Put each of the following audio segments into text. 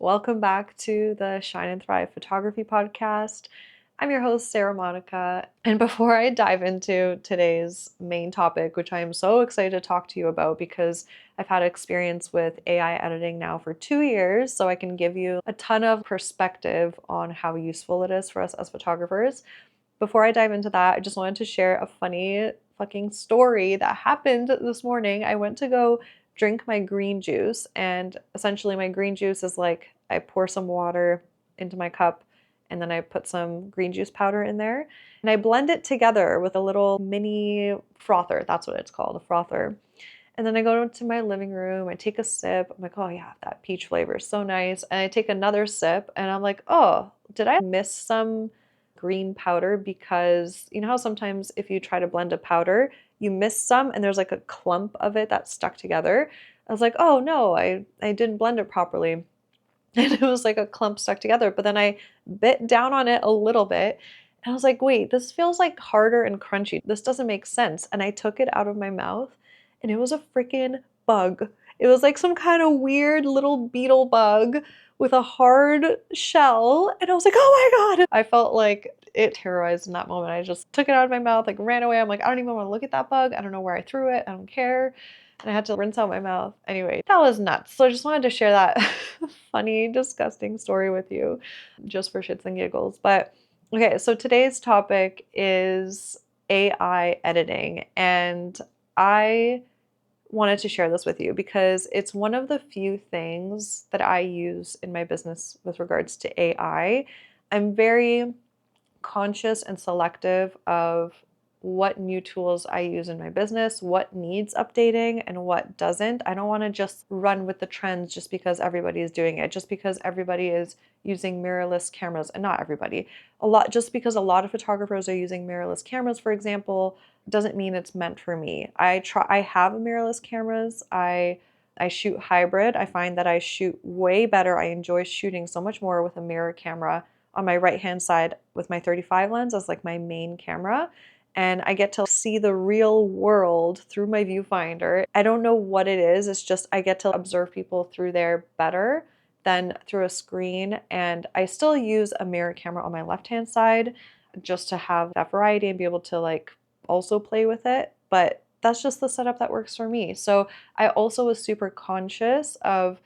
Welcome back to the Shine and Thrive Photography Podcast. I'm your host, Sarah Monica. And before I dive into today's main topic, which I am so excited to talk to you about because I've had experience with AI editing now for 2 years, so I can give you a ton of perspective on how useful it is for us as photographers. Before I dive into that, I just wanted to share a funny fucking story that happened this morning. I went to go drink my green juice, and essentially my green juice is like I pour some water into my cup and then I put some green juice powder in there and I blend it together with a little mini frother. That's what it's called, a frother. And then I go to my living room, I take a sip. I'm like, oh yeah, that peach flavor is so nice. And I take another sip and I'm like, oh, did I miss some green powder? Because you know how sometimes if you try to blend a powder, you miss some and there's like a clump of it that's stuck together. I was like, oh no, I didn't blend it properly. And it was like a clump stuck together. But then I bit down on it a little bit and I was like, wait, this feels like harder and crunchy. This doesn't make sense. And I took it out of my mouth and it was a freaking bug. It was like some kind of weird little beetle bug with a hard shell. And I was like, oh my God. I felt like it terrorized in that moment. I just took it out of my mouth, like ran away. I'm like, I don't even want to look at that bug. I don't know where I threw it. I don't care. And I had to rinse out my mouth. Anyway, that was nuts. So I just wanted to share that funny, disgusting story with you just for shits and giggles. But okay, so today's topic is AI editing. And I wanted to share this with you because it's one of the few things that I use in my business with regards to AI. I'm very conscious and selective of what new tools I use in my business, what needs updating and what doesn't. I don't want to just run with the trends just because everybody is doing it, just because everybody is using mirrorless cameras, and not everybody. Just because a lot of photographers are using mirrorless cameras, for example, doesn't mean it's meant for me. I have mirrorless cameras. I shoot hybrid. I find that I shoot way better. I enjoy shooting so much more with a mirror camera on my right hand side with my 35 lens as like my main camera. And I get to see the real world through my viewfinder. I don't know what it is. It's just I get to observe people through there better than through a screen. And I still use a mirror camera on my left hand side just to have that variety and be able to like also play with it. But that's just the setup that works for me. So I also was super conscious of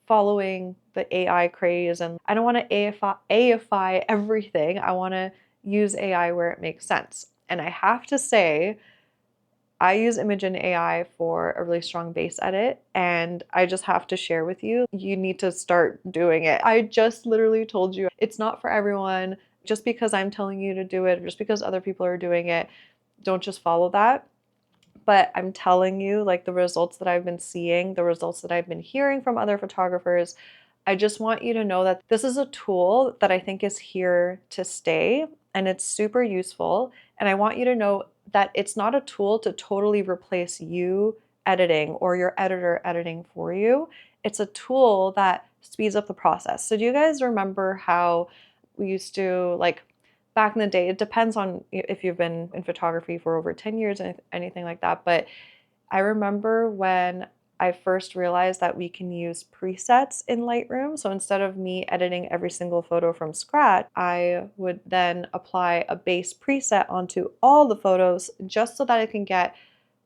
following the AI craze, and I don't want to AIfy everything. I want to use AI where it makes sense. And I have to say, I use Imagen AI for a really strong base edit, and I just have to share with you, you need to start doing it. I just literally told you it's not for everyone. Just because I'm telling you to do it, just because other people are doing it, don't just follow that. But I'm telling you, like the results that I've been seeing, the results that I've been hearing from other photographers, I just want you to know that this is a tool that I think is here to stay and it's super useful. And I want you to know that it's not a tool to totally replace you editing or your editor editing for you. It's a tool that speeds up the process. So do you guys remember how we used to like back in the day, it depends on if you've been in photography for over 10 years and anything like that. But I remember when I first realized that we can use presets in Lightroom. So instead of me editing every single photo from scratch, I would then apply a base preset onto all the photos just so that I can get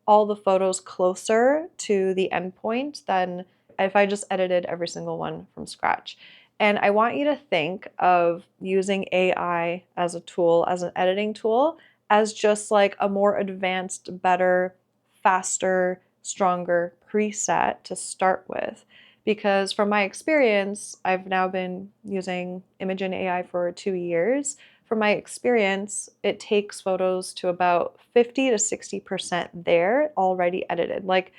all the photos closer to the endpoint than if I just edited every single one from scratch. And I want you to think of using AI as a tool, as an editing tool, as just like a more advanced, better, faster, stronger preset to start with. Because from my experience, I've now been using Imagen AI for 2 years. From my experience, it takes photos to about 50 to 60% there already edited. Like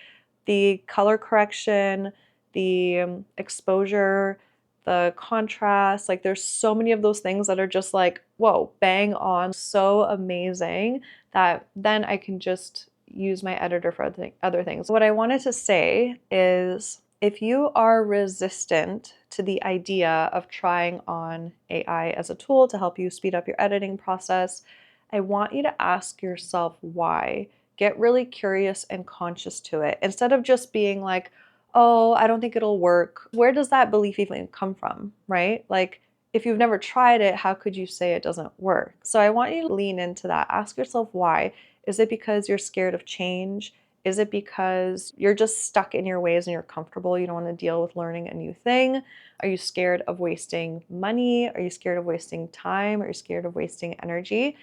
the color correction, the exposure, the contrast, like there's so many of those things that are just like, whoa, bang on, so amazing that then I can just use my editor for other things. What I wanted to say is if you are resistant to the idea of trying on AI as a tool to help you speed up your editing process, I want you to ask yourself why. Get really curious and conscious to it. Instead of just being like, oh, I don't think it'll work. Where does that belief even come from, right? Like, if you've never tried it, how could you say it doesn't work? So I want you to lean into that. Ask yourself why. Is it because you're scared of change? Is it because you're just stuck in your ways and you're comfortable? You don't want to deal with learning a new thing? Are you scared of wasting money? Are you scared of wasting time? Are you scared of wasting energy?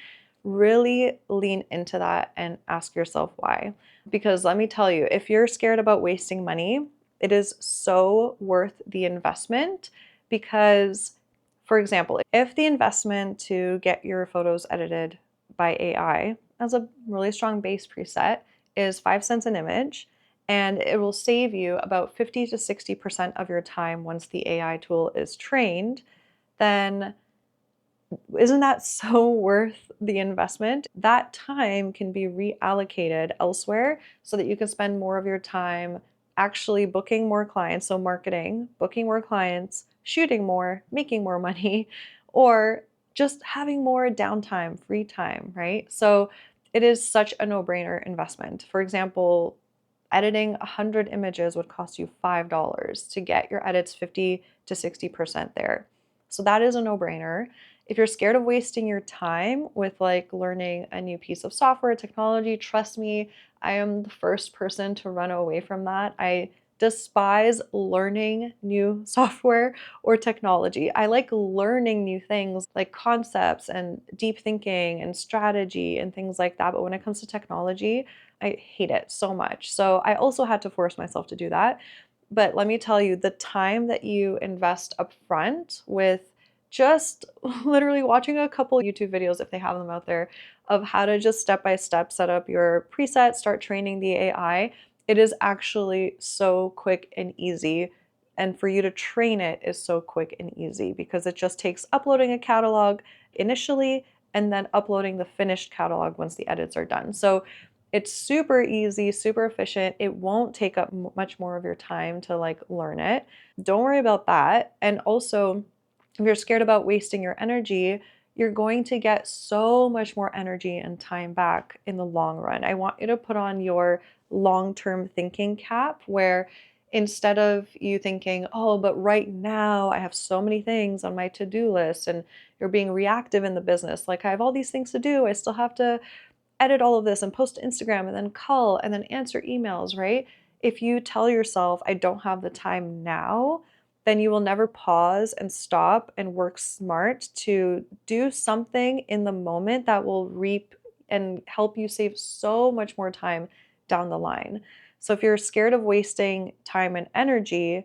Really lean into that and ask yourself why. Because let me tell you, if you're scared about wasting money, it is so worth the investment. Because, for example, if the investment to get your photos edited by AI as a really strong base preset is 5 cents an image, and it will save you about 50 to 60% of your time once the AI tool is trained, then isn't that so worth the investment? That time can be reallocated elsewhere so that you can spend more of your time actually booking more clients. So, marketing, booking more clients, shooting more, making more money, or just having more downtime, free time, right? So, it is such a no brainer investment. For example, editing 100 images would cost you $5 to get your edits 50 to 60% there. So, that is a no brainer. If you're scared of wasting your time with like learning a new piece of software technology, trust me, I am the first person to run away from that. I despise learning new software or technology. I like learning new things like concepts and deep thinking and strategy and things like that. But when it comes to technology, I hate it so much. So I also had to force myself to do that. But let me tell you, the time that you invest upfront with just literally watching a couple YouTube videos, if they have them out there, of how to just step by step set up your preset, start training the AI. It is actually so quick and easy. And for you to train it is so quick and easy because it just takes uploading a catalog initially and then uploading the finished catalog once the edits are done. So it's super easy, super efficient. It won't take up much more of your time to like learn it. Don't worry about that. And also, if you're scared about wasting your energy, you're going to get so much more energy and time back in the long run. I want you to put on your long term thinking cap where instead of you thinking, oh, but right now I have so many things on my to do list, and you're being reactive in the business, like I have all these things to do, I still have to edit all of this and post to Instagram and then call and then answer emails, right? If you tell yourself, I don't have the time now, then you will never pause and stop and work smart to do something in the moment that will reap and help you save so much more time down the line. So if you're scared of wasting time and energy,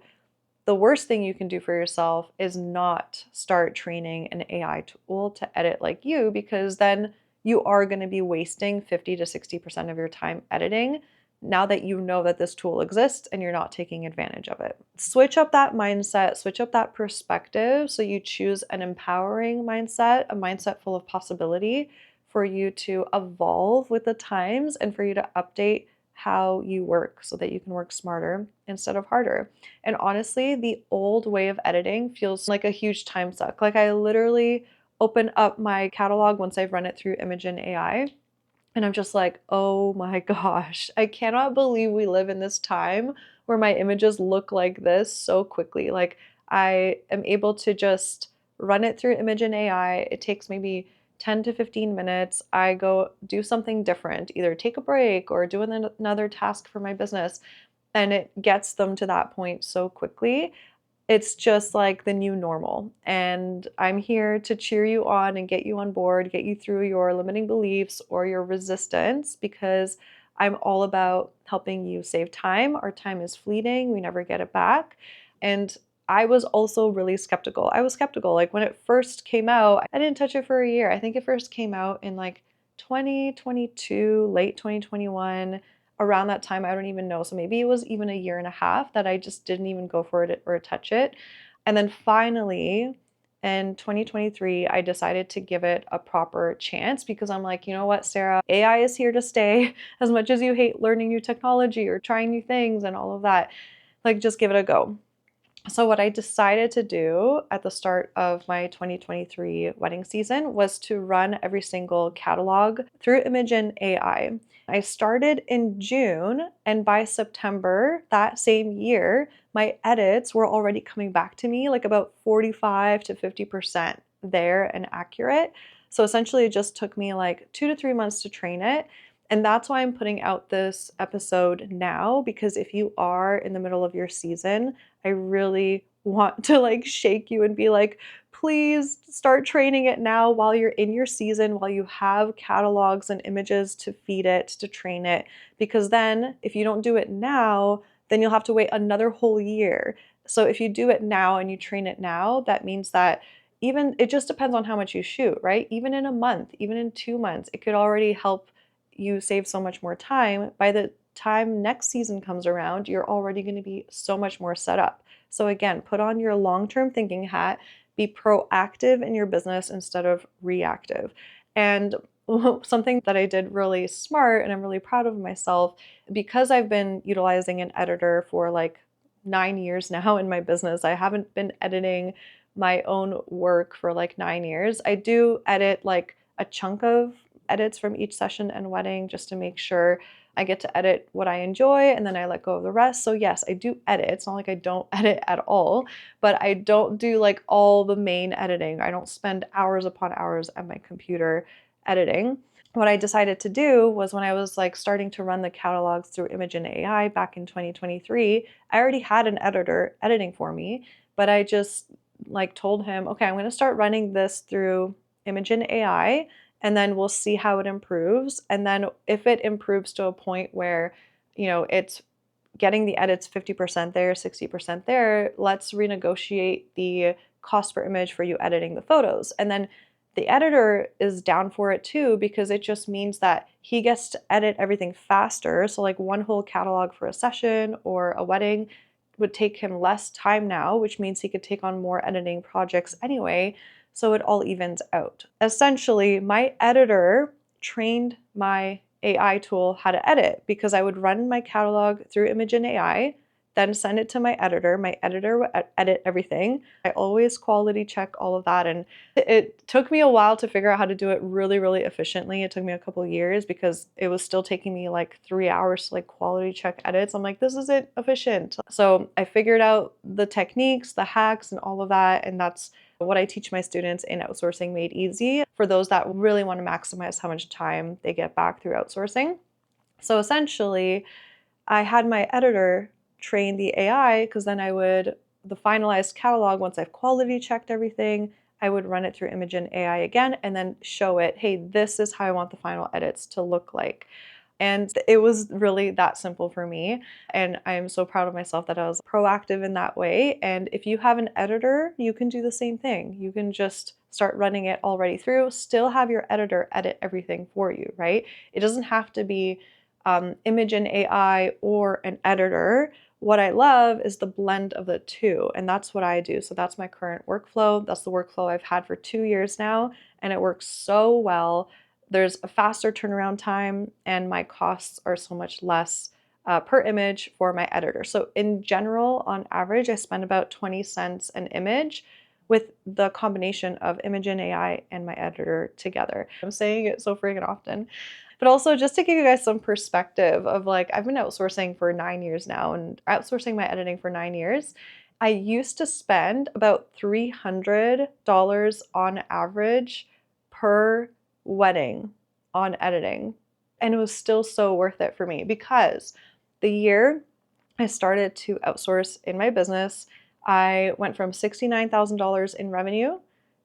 the worst thing you can do for yourself is not start training an AI tool to edit like you, because then you are going to be wasting 50 to 60% of your time editing now that you know that this tool exists and you're not taking advantage of it. Switch up that mindset, switch up that perspective so you choose an empowering mindset, a mindset full of possibility for you to evolve with the times and for you to update how you work so that you can work smarter instead of harder. And honestly, the old way of editing feels like a huge time suck. Like I literally open up my catalog once I've run it through Imagen AI, and I'm just like, oh my gosh, I cannot believe we live in this time where my images look like this so quickly. Like I am able to just run it through Imagen AI. It takes maybe 10 to 15 minutes. I go do something different, either take a break or do another task for my business, and it gets them to that point so quickly. It's just like the new normal. And I'm here to cheer you on and get you on board, get you through your limiting beliefs or your resistance, because I'm all about helping you save time. Our time is fleeting, we never get it back. And I was also really skeptical. I was skeptical. Like when it first came out, I didn't touch it for a year. I think it first came out in like 2022, late 2021, around that time. I don't even know. So maybe it was even a year and a half that I just didn't even go for it or touch it. And then finally, in 2023, I decided to give it a proper chance because I'm like, you know what, Sarah, AI is here to stay. As much as you hate learning new technology or trying new things and all of that, like just give it a go. So, what I decided to do at the start of my 2023 wedding season was to run every single catalog through Imagen AI. I started in June, and by September that same year, my edits were already coming back to me like about 45 to 50% there and accurate. So, essentially, it just took me like 2 to 3 months to train it. And that's why I'm putting out this episode now, because if you are in the middle of your season, I really want to like shake you and be like, please start training it now while you're in your season, while you have catalogs and images to feed it, to train it. Because then if you don't do it now, then you'll have to wait another whole year. So if you do it now and you train it now, that means that even it just depends on how much you shoot, right? Even in a month, even in 2 months, it could already help you save so much more time. By the time next season comes around, you're already going to be so much more set up. So, again, put on your long term thinking hat, be proactive in your business instead of reactive. And something that I did really smart, and I'm really proud of myself, because I've been utilizing an editor for like 9 years now in my business. I haven't been editing my own work for like 9 years. I do edit like a chunk of edits from each session and wedding just to make sure I get to edit what I enjoy and then I let go of the rest. So yes, I do edit. It's not like I don't edit at all, but I don't do like all the main editing. I don't spend hours upon hours at my computer editing. What I decided to do was when I was like starting to run the catalogs through Imagen AI back in 2023, I already had an editor editing for me, but I just like told him, okay, I'm going to start running this through Imagen AI and then we'll see how it improves. And then if it improves to a point where, it's getting the edits 50% there, 60% there, let's renegotiate the cost per image for you editing the photos. And then the editor is down for it too, because it just means that he gets to edit everything faster. So, like one whole catalog for a session or a wedding would take him less time now, which means he could take on more editing projects anyway. So, it all evens out. Essentially, my editor trained my AI tool how to edit, because I would run my catalog through Imagen AI, then send it to my editor. My editor would edit everything. I always quality check all of that. And it took me a while to figure out how to do it really, really efficiently. It took me a couple of years because it was still taking me like 3 hours to like quality check edits. I'm like, this isn't efficient. So I figured out the techniques, the hacks, and all of that. And that's what I teach my students in Outsourcing Made Easy for those that really want to maximize how much time they get back through outsourcing. So essentially, I had my editor train the AI, because then the finalized catalog, once I've quality checked everything, I would run it through Imagen AI again and then show it, hey, this is how I want the final edits to look like. And it was really that simple for me. And I'm so proud of myself that I was proactive in that way. And if you have an editor, you can do the same thing. You can just start running it already through, still have your editor edit everything for you, right? It doesn't have to be Imagen AI or an editor. What I love is the blend of the two, and that's what I do. So that's my current workflow. That's the workflow I've had for 2 years now, and it works so well. There's a faster turnaround time, and my costs are so much less per image for my editor. So in general, on average, I spend about 20 cents an image with the combination of Imagen AI and my editor together. I'm saying it so freaking often. But also, just to give you guys some perspective of like, I've been outsourcing for 9 years now and outsourcing my editing for 9 years. I used to spend about $300 on average per wedding on editing. And it was still so worth it for me, because the year I started to outsource in my business, I went from $69,000 in revenue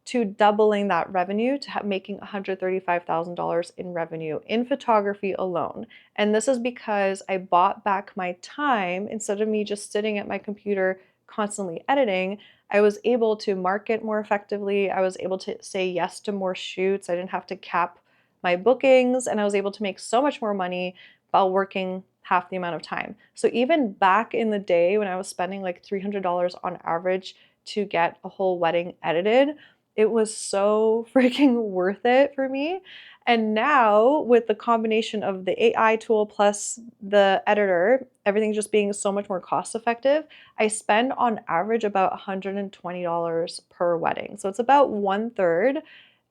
to doubling that revenue to making $135,000 in revenue in photography alone. And this is because I bought back my time. Instead of me just sitting at my computer constantly editing, I was able to market more effectively. I was able to say yes to more shoots. I didn't have to cap my bookings, and I was able to make so much more money while working half the amount of time. So even back in the day when I was spending like $300 on average to get a whole wedding edited, it was so freaking worth it for me. And now with the combination of the AI tool plus the editor, everything just being so much more cost effective, I spend on average about $120 per wedding. So it's about one third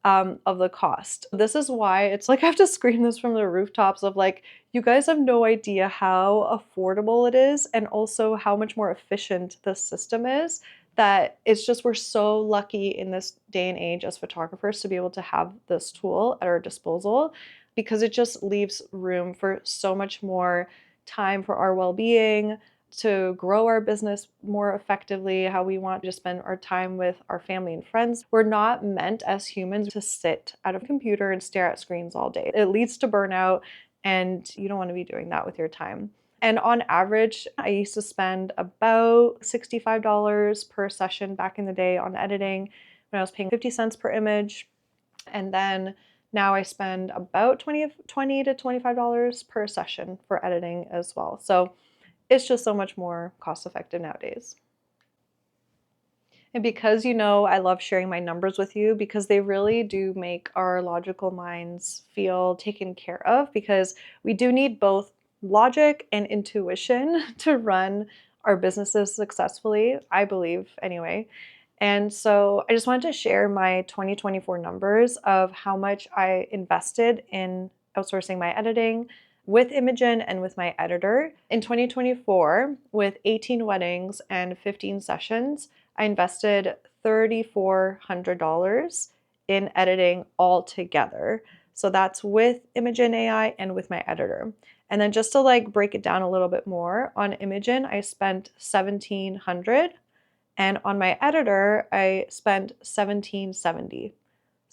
of the cost. This is why it's like I have to scream this from the rooftops of like, you guys have no idea how affordable it is and also how much more efficient the system is. That it's just we're so lucky in this day and age as photographers to be able to have this tool at our disposal because it just leaves room for so much more time for our well-being, to grow our business more effectively, how we want to spend our time with our family and friends. We're not meant as humans to sit at a computer and stare at screens all day. It leads to burnout, and you don't want to be doing that with your time. And on average, I used to spend about $65 per session back in the day on editing when I was paying 50 cents per image. And then now I spend about 20 to $25 per session for editing as well. So it's just so much more cost effective nowadays. And because I love sharing my numbers with you because they really do make our logical minds feel taken care of because we do need both logic and intuition to run our businesses successfully, I believe anyway. And so I just wanted to share my 2024 numbers of how much I invested in outsourcing my editing with Imagen and with my editor. In 2024, with 18 weddings and 15 sessions, I invested $3,400 in editing altogether. So that's with Imagen AI and with my editor. And then just to like break it down a little bit more, on Imagen, I spent $1,700, and on my editor, I spent $1,770.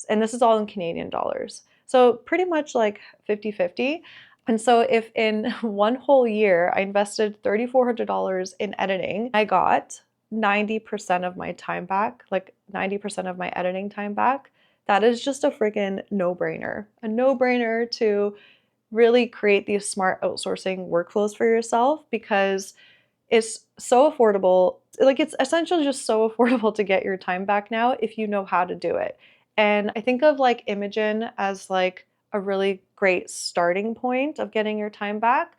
And this is all in Canadian dollars. So pretty much like 50-50. And so if in one whole year I invested $3,400 in editing, I got 90% of my time back, like 90% of my editing time back. That is just a freaking no-brainer. A no-brainer to really create these smart outsourcing workflows for yourself because it's so affordable. Like it's essentially just so affordable to get your time back now if you know how to do it. And I think of like Imagen as like a really great starting point of getting your time back,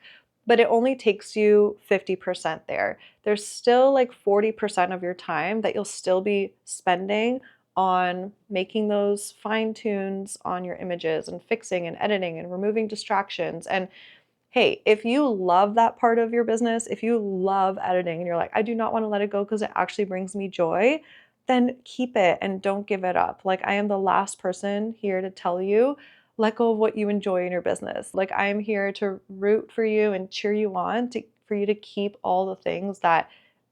but it only takes you 50% there. There's still like 40% of your time that you'll still be spending on making those fine tunes on your images and fixing and editing and removing distractions. And hey, if you love that part of your business, if you love editing and you're like, I do not want to let it go because it actually brings me joy, then keep it and don't give it up. Like, I am the last person here to tell you, let go of what you enjoy in your business. Like, I am here to root for you and cheer you on for you to keep all the things that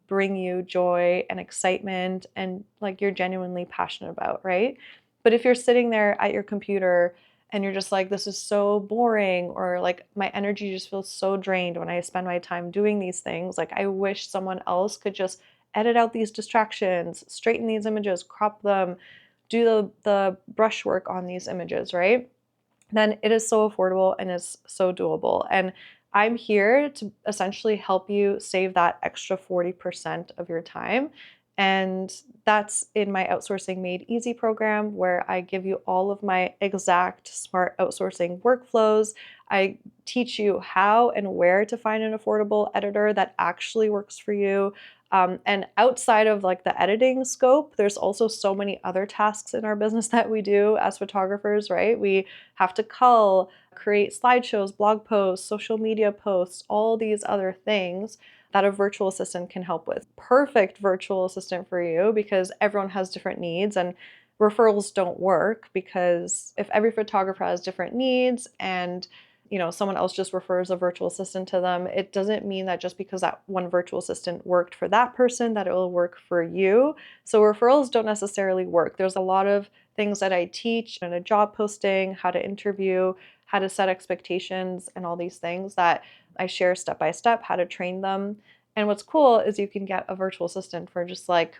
bring you joy and excitement and like you're genuinely passionate about, right? But if you're sitting there at your computer and you're just like, this is so boring, or like my energy just feels so drained when I spend my time doing these things. Like, I wish someone else could just edit out these distractions, straighten these images, crop them, do the brush work on these images, right? Then it is so affordable and is so doable. And I'm here to essentially help you save that extra 40% of your time. And that's in my Outsourcing Made Easy program, where I give you all of my exact smart outsourcing workflows. I teach you how and where to find an affordable editor that actually works for you. And outside of like the editing scope, there's also so many other tasks in our business that we do as photographers, right? We have to cull, create slideshows, blog posts, social media posts, all these other things that a virtual assistant can help with. Perfect virtual assistant for you because everyone has different needs, and referrals don't work because if every photographer has different needs and someone else just refers a virtual assistant to them, it doesn't mean that just because that one virtual assistant worked for that person that it will work for you. So referrals don't necessarily work. There's a lot of things that I teach in a job posting, how to interview, how to set expectations, and all these things that I share step by step, how to train them. And what's cool is you can get a virtual assistant for just like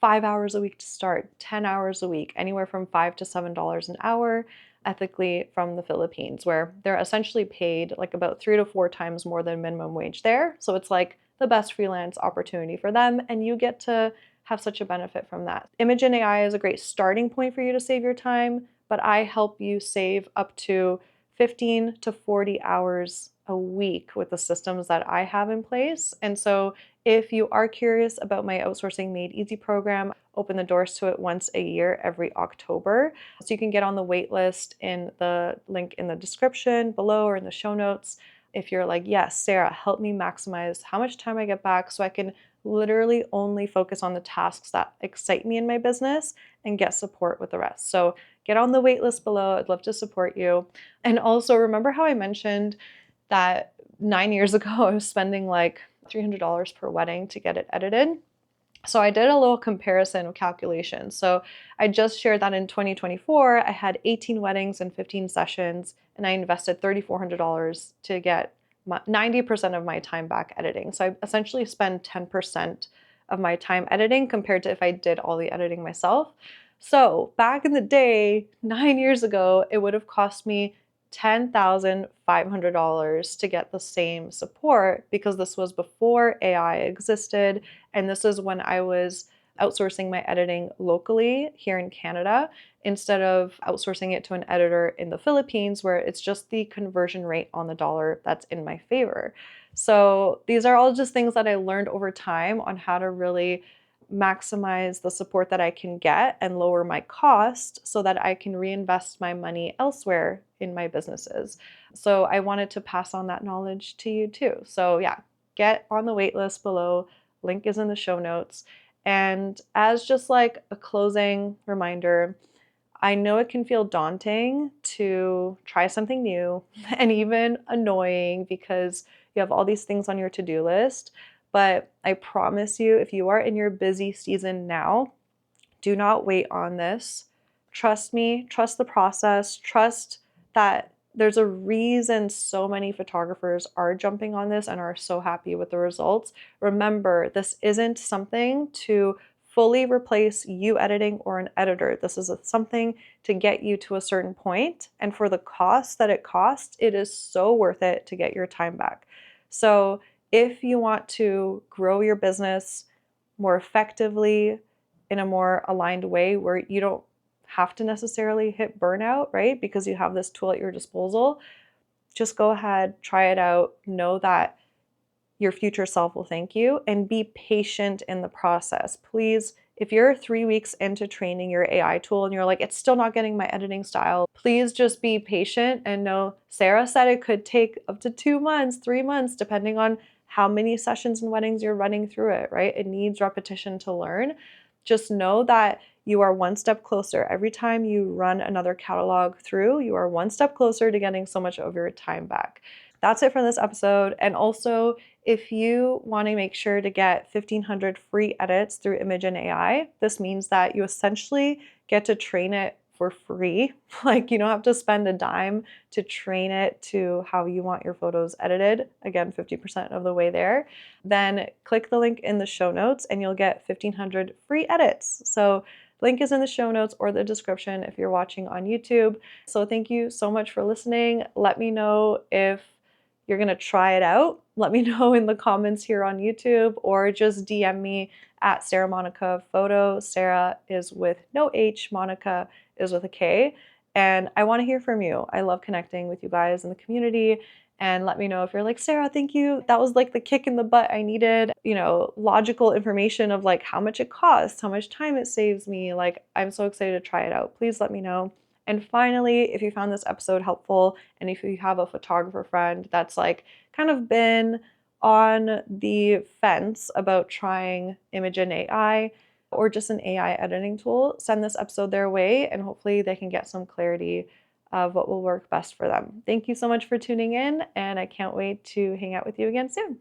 5 hours a week to start, 10 hours a week, anywhere from $5 to $7 an hour, ethically from the Philippines, where they're essentially paid like about 3 to 4 times more than minimum wage there. So it's like the best freelance opportunity for them, and you get to have such a benefit from that. Imagen AI is a great starting point for you to save your time, but I help you save up to 15 to 40 hours a week with the systems that I have in place. And so if you are curious about my Outsourcing Made Easy program, open the doors to it once a year every October. So you can get on the wait list in the link in the description below or in the show notes. If you're like, yes, Sarah, help me maximize how much time I get back so I can literally only focus on the tasks that excite me in my business and get support with the rest. So get on the wait list below. I'd love to support you. And also remember how I mentioned that 9 years ago I was spending like $300 per wedding to get it edited? So I did a little comparison of calculations. So I just shared that in 2024, I had 18 weddings and 15 sessions, and I invested $3,400 to get 90% of my time back editing. So I essentially spend 10% of my time editing compared to if I did all the editing myself. So back in the day, 9 years ago, it would have cost me $10,500 to get the same support because this was before AI existed. And this is when I was outsourcing my editing locally here in Canada instead of outsourcing it to an editor in the Philippines, where it's just the conversion rate on the dollar that's in my favor. So these are all just things that I learned over time on how to really maximize the support that I can get and lower my cost so that I can reinvest my money elsewhere in my businesses. So I wanted to pass on that knowledge to you too. So yeah, get on the wait list below. Link is in the show notes. And as just like a closing reminder, I know it can feel daunting to try something new and even annoying because you have all these things on your to-do list. But I promise you, if you are in your busy season now, do not wait on this. Trust me, trust the process, trust that there's a reason so many photographers are jumping on this and are so happy with the results. Remember, this isn't something to fully replace you editing or an editor. This is something to get you to a certain point, and for the cost that it costs, it is so worth it to get your time back. So if you want to grow your business more effectively in a more aligned way where you don't have to necessarily hit burnout, right? Because you have this tool at your disposal, just go ahead, try it out, know that your future self will thank you, and be patient in the process. Please, if you're 3 weeks into training your AI tool and you're like, it's still not getting my editing style, please just be patient and know Sarah said it could take up to 2 months, 3 months, depending on how many sessions and weddings you're running through it, right? It needs repetition to learn. Just know that you are one step closer. Every time you run another catalog through, you are one step closer to getting so much of your time back. That's it for this episode. And also, if you want to make sure to get 1,500 free edits through Imagen AI, this means that you essentially get to train it for free. Like you don't have to spend a dime to train it to how you want your photos edited. Again, 50% of the way there. Then click the link in the show notes and you'll get 1,500 free edits. So link is in the show notes or the description if you're watching on YouTube. So thank you so much for listening. Let me know if you're going to try it out. Let me know in the comments here on YouTube or just DM me at Sarah Monica Photo. Sarah is with no H, Monica is with a K. And I want to hear from you. I love connecting with you guys in the community. And let me know if you're like, Sarah, thank you. That was like the kick in the butt I needed. Logical information of like how much it costs, how much time it saves me. Like, I'm so excited to try it out. Please let me know. And finally, if you found this episode helpful and if you have a photographer friend that's like kind of been on the fence about trying Imagen AI or just an AI editing tool, send this episode their way and hopefully they can get some clarity of what will work best for them. Thank you so much for tuning in, and I can't wait to hang out with you again soon.